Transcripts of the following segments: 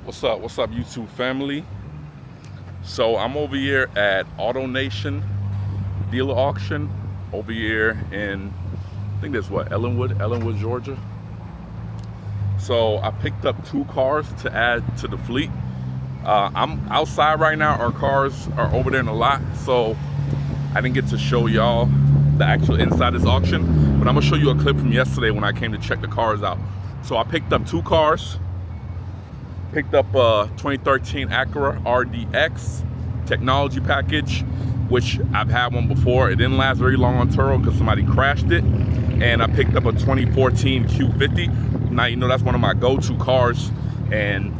What's up YouTube family? So I'm over here at Auto Nation dealer auction over here in, I think that's what, Ellenwood, Georgia. So I picked up 2 cars to add to the fleet. I'm outside right now. Our cars are over there in the lot, so I didn't get to show y'all the actual inside this auction, but I'm gonna show you a clip from yesterday when I came to check the cars out. So I picked up 2 cars. Picked up a 2013 Acura RDX technology package, which I've had one before. It didn't last very long on Turo because somebody crashed it. And I picked up a 2014 Q50. Now, you know, that's one of my go-to cars. And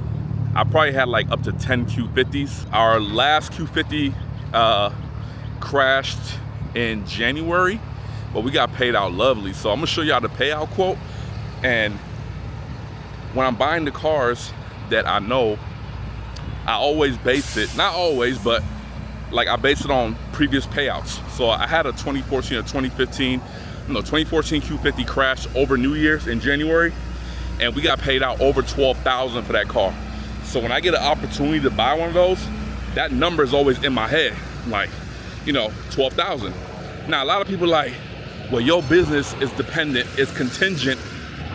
I probably had like up to 10 Q50s. Our last Q50 crashed in January, but we got paid out lovely. So I'm gonna show y'all the payout quote. And when I'm buying the cars that I know, I always base it, not always, but like I base it on previous payouts. So I had a 2014 or 2015, 2014 Q50 crash over New Year's in January, and we got paid out over $12,000 for that car. So when I get an opportunity to buy one of those, that number is always in my head, like, you know, 12,000. Now a lot of people are like, well, your business is dependent, it's contingent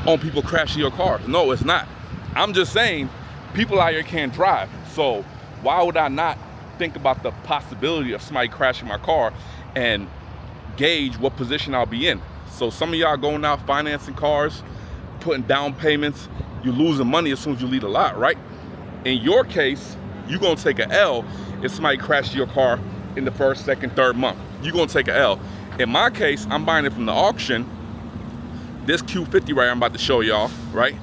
on people crashing your car. No, it's not. I'm just saying, people out here can't drive. So why would I not think about the possibility of somebody crashing my car and gauge what position I'll be in? So some of y'all going out financing cars, putting down payments, you're losing money as soon as you leave the lot, right? In your case, you're gonna take an L if somebody crashes your car in the first, second, third month. You're gonna take an L. In my case, I'm buying it from the auction. This Q50 right I'm about to show y'all, right?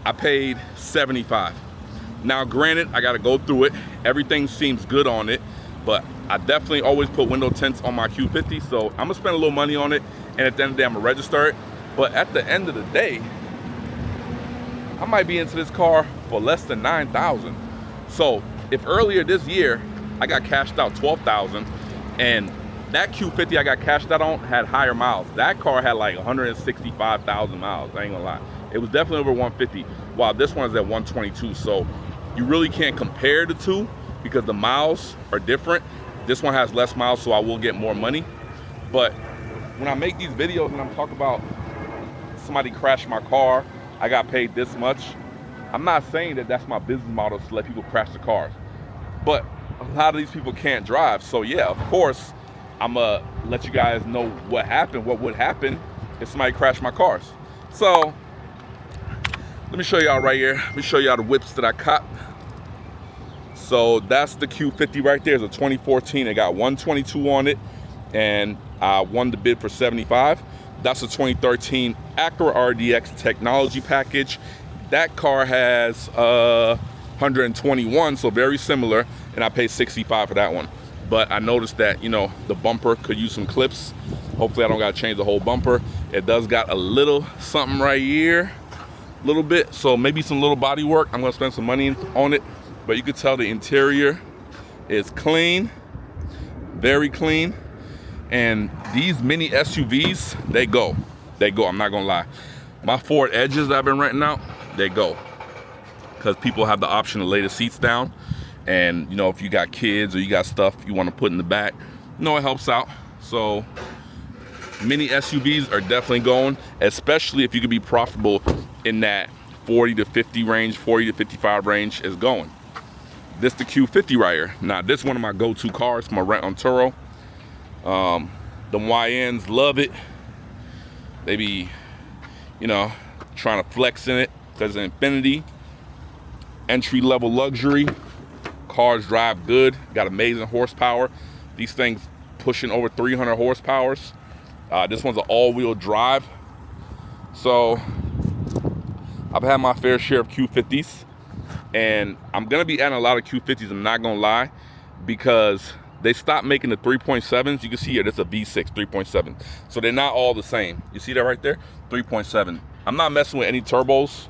I paid $75. Now granted, I gotta go through it. Everything seems good on it, but I definitely always put window tints on my Q50, so I'm gonna spend a little money on it, and at the end of the day, I'm gonna register it. But at the end of the day, I might be into this car for less than $9,000. So if earlier this year, I got cashed out $12,000, and that Q50 I got cashed out on had higher miles. That car had like 165,000 miles, I ain't gonna lie. It was definitely over 150, while this one's at 122. So you really can't compare the two because the miles are different. This one has less miles, so I will get more money. But when I make these videos and I'm talking about somebody crashed my car, I got paid this much, I'm not saying that that's my business model to let people crash the cars. But a lot of these people can't drive. So yeah, of course, I'm gonna let you guys know what happened, what would happen if somebody crashed my cars. So let me show y'all right here. Let me show y'all the whips that I caught. So that's the Q50 right there. It's a 2014. It got 122 on it, and I won the bid for 75. That's a 2013 Acura RDX technology package. That car has 121, so very similar, and I paid 65 for that one. But I noticed that, you know, the bumper could use some clips. Hopefully I don't gotta change the whole bumper. It does got a little something right here, a little bit, so maybe some little body work. I'm gonna spend some money on it, but you could tell the interior is clean, very clean. And these mini SUVs, they go, I'm not gonna lie. My Ford Edges that I've been renting out, they go. Because people have the option to lay the seats down. And you know, if you got kids or you got stuff you wanna put in the back, you know, it helps out. So mini SUVs are definitely going, especially if you could be profitable in that 40 to 50 range, 40 to 55 range is going. This the Q50 right here. Now this is one of my go-to cars for my rent on Turo. The YNs love it. They be, you know, trying to flex in it because it's Infinity. Entry-level luxury. Cars drive good, got amazing horsepower. These things pushing over 300 horsepower. This one's an all-wheel drive. So I've had my fair share of Q50s, and I'm gonna be adding a lot of Q50s, I'm not gonna lie, because they stopped making the 3.7s. You can see here, this is a V6 3.7. So they're not all the same. You see that right there? 3.7. I'm not messing with any turbos.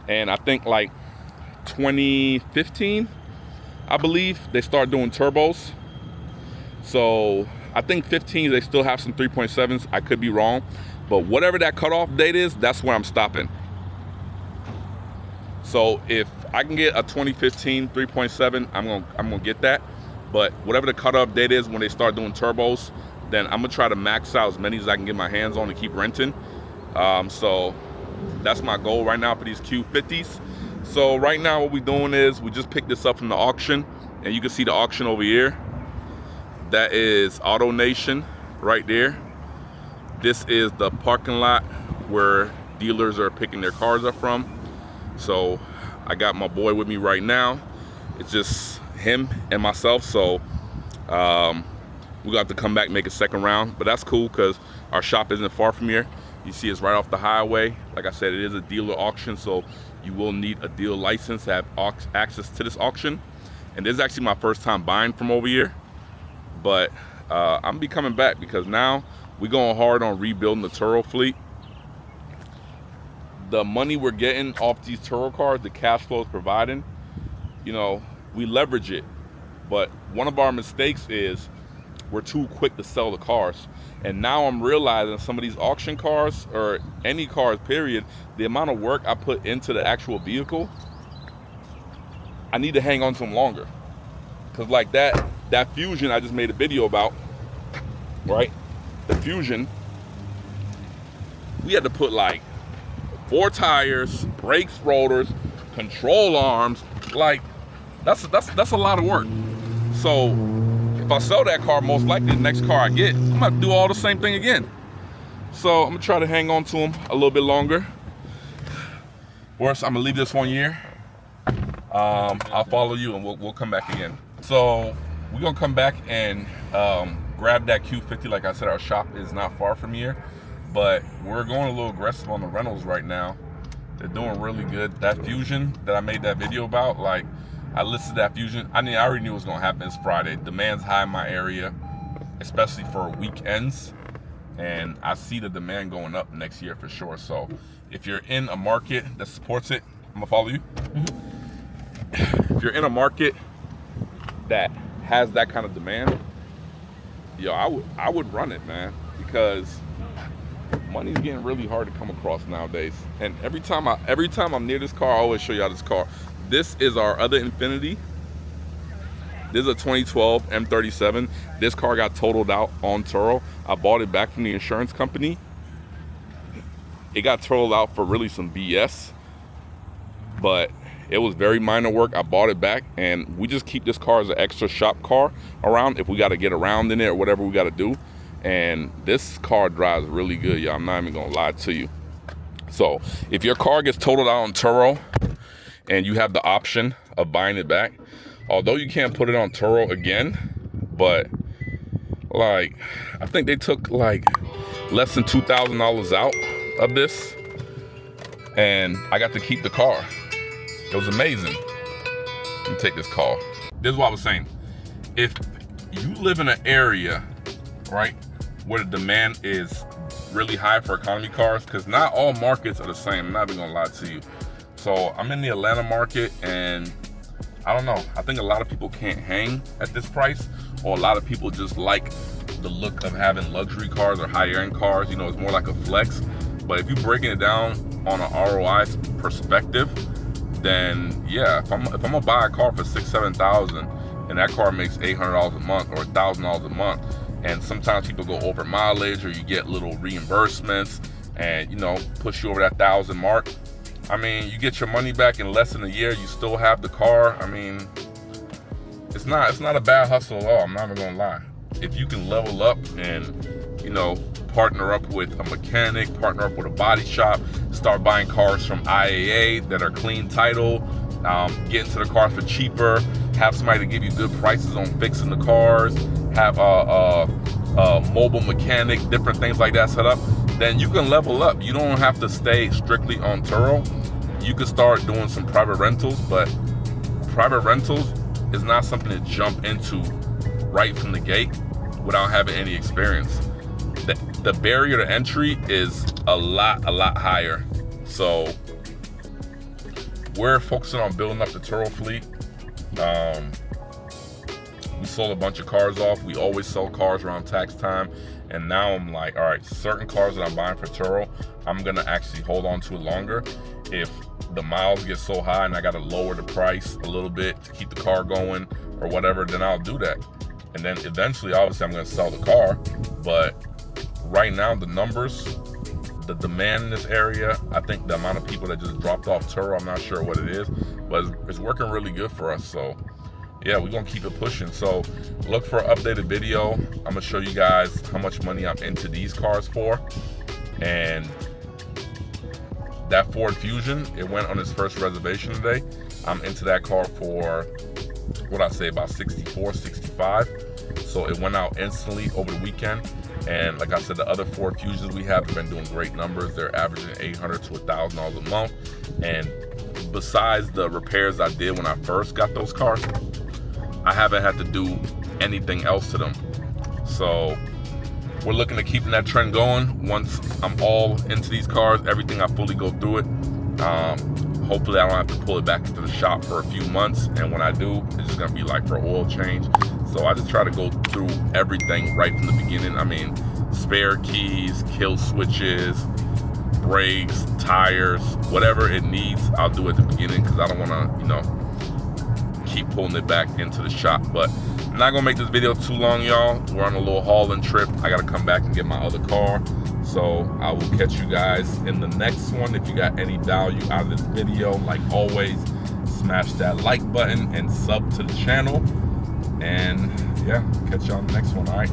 And I think like 2015, I believe, they started doing turbos. So I think 15, they still have some 3.7s. I could be wrong. But whatever that cutoff date is, that's where I'm stopping. So if I can get a 2015 3.7, I'm gonna get that. But whatever the cutoff date is when they start doing turbos, then I'm gonna try to max out as many as I can get my hands on to keep renting. So that's my goal right now for these Q50s. So right now what we're doing is we just picked this up from the auction, and you can see the auction over here. That is Auto Nation right there. This is the parking lot where dealers are picking their cars up from. So I got my boy with me right now. It's just him and myself. So we got to come back and make a second round, but that's cool because our shop isn't far from here. You see it's right off the highway. Like I said, it is a dealer auction, so you will need a dealer license to have access to this auction. And this is actually my first time buying from over here, but I'm gonna be coming back because now we're going hard on rebuilding the Turo fleet. The money we're getting off these Turo cars, the Cashflow is providing, you know, we leverage it. But one of our mistakes is we're too quick to sell the cars. And now I'm realizing some of these auction cars, or any cars period, the amount of work I put into the actual vehicle, I need to hang on to them longer. Cause like that Fusion I just made a video about, right? The Fusion, we had to put like 4 tires, brakes, rotors, control arms. Like that's a lot of work. So if I sell that car, most likely the next car I get, I'm gonna do all the same thing again. So I'm gonna try to hang on to them a little bit longer. Worse, I'm gonna leave this 1 year. I'll follow you and we'll come back again. So we're gonna come back and grab that Q50. Like I said, our shop is not far from here, but we're going a little aggressive on the rentals right now. They're doing really good. That Fusion that I made that video about, like I listed that Fusion. I mean, I already knew it was gonna happen this Friday. Demand's high in my area, especially for weekends. And I see the demand going up next year for sure. So if you're in a market that supports it, I'm gonna follow you. If you're in a market that has that kind of demand, yo, I would run it, man, because money's getting really hard to come across nowadays. And every time I'm near this car, I always show y'all this car. This is our other Infiniti. This is a 2012 M37. This car got totaled out on Turo. I bought it back from the insurance company. It got totaled out for really some BS, but it was very minor work. I bought it back, and we just keep this car as an extra shop car around if we got to get around in it or whatever we got to do. And this car drives really good, y'all. I'm not even gonna lie to you. So if your car gets totaled out on Turo and you have the option of buying it back, although you can't put it on Turo again, but like I think they took like less than $2,000 out of this, and I got to keep the car. It was amazing. Let me take this call. This is what I was saying. If you live in an area, right, where the demand is really high for economy cars, because not all markets are the same, I'm not even gonna lie to you. So I'm in the Atlanta market, and I don't know, I think a lot of people can't hang at this price, or a lot of people just like the look of having luxury cars or higher end cars. You know, it's more like a flex. But if you're breaking it down on an ROI perspective, then yeah, if I'm gonna buy a car for $6,000-$7,000 and that car makes $800 a month or $1,000 a month, and sometimes people go over mileage or you get little reimbursements and, you know, push you over that 1,000 mark, I mean, you get your money back in less than a year. You still have the car. I mean, it's not a bad hustle at all. I'm not even gonna lie. If you can level up and, you know, partner up with a mechanic, partner up with a body shop, start buying cars from IAA that are clean title, get into the car for cheaper, have somebody to give you good prices on fixing the cars, have a mobile mechanic, different things like that set up, then you can level up. You don't have to stay strictly on Turo. You can start doing some private rentals, but private rentals is not something to jump into right from the gate without having any experience. The barrier to entry is a lot higher. So we're focusing on building up the Turo fleet. We sold a bunch of cars off. We always sell cars around tax time. And now I'm like, all right, certain cars that I'm buying for Turo, I'm gonna actually hold on to it longer. If the miles get so high and I gotta lower the price a little bit to keep the car going or whatever, then I'll do that. And then eventually, obviously, I'm gonna sell the car. But right now, the numbers, the demand in this area, I think the amount of people that just dropped off Turo, I'm not sure what it is, but it's working really good for us. So yeah, we're gonna keep it pushing. So look for an updated video. I'm gonna show you guys how much money I'm into these cars for. And that Ford Fusion, it went on its first reservation today. I'm into that car for, what I say, about 64, 65. So it went out instantly over the weekend. And like I said, the other Ford Fusions we have been doing great numbers. They're averaging $800 to $1,000 a month. And besides the repairs I did when I first got those cars, I haven't had to do anything else to them. So we're looking at keeping that trend going. Once I'm all into these cars, everything, I fully go through it. Hopefully I don't have to pull it back into the shop for a few months. And when I do, it's just gonna be like for oil change. So I just try to go through everything right from the beginning. I mean, spare keys, kill switches, brakes, tires, whatever it needs, I'll do at the beginning, because I don't wanna, you know, keep pulling it back into the shop. But I'm not gonna make this video too long, y'all. We're on a little hauling trip. I gotta come back and get my other car. So I will catch you guys in the next one. If you got any value out of this video, like always, smash that like button and sub to the channel. And yeah, catch y'all on the next one, all right?